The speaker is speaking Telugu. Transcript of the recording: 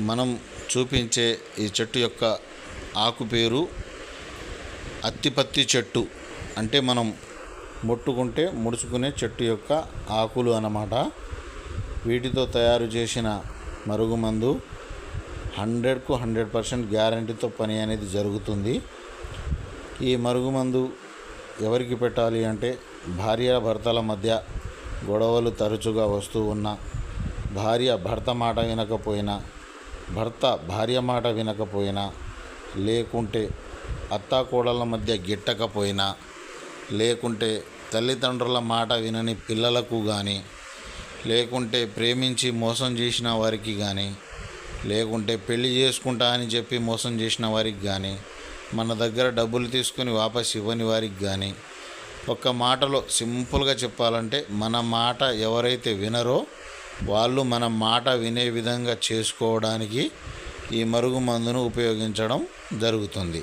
మనం చూపించే ఈ చెట్టు యొక్క ఆకు పేరు అత్తిపత్తి చెట్టు. అంటే మనం ముట్టుకుంటే ముడుచుకునే చెట్టు యొక్క ఆకులు అన్నమాట. వీటితో తయారు చేసిన మరుగుమందు 100కు 100% గ్యారంటీతో పని అనేది జరుగుతుంది. ఈ మరుగుమందు ఎవరికి పెట్టాలి అంటే భార్యాభర్తల మధ్య గొడవలు తరచుగా వస్తూ ఉన్నా, భార్య భర్త మాట వినకపోయినా, భర్త భార్య మాట వినకపోయినా, లేకుంటే అత్తాకోడళ్ళ మధ్య గిట్టకపోయినా, లేకుంటే తల్లిదండ్రుల మాట వినని పిల్లలకు కానీ, లేకుంటే ప్రేమించి మోసం చేసిన వారికి కానీ, లేకుంటే పెళ్లి చేసుకుంటా అని చెప్పి మోసం చేసిన వారికి కానీ, మన దగ్గర డబ్బులు తీసుకుని వాపస్ ఇవ్వని వారికి కానీ, ఒక్క మాటలో సింపుల్గా చెప్పాలంటే మన మాట ఎవరైతే వినరో వాళ్ళు మన మాట వినే విధంగా చేసుకోవడానికి ఈ మరుగుమందును ఉపయోగించడం జరుగుతుంది.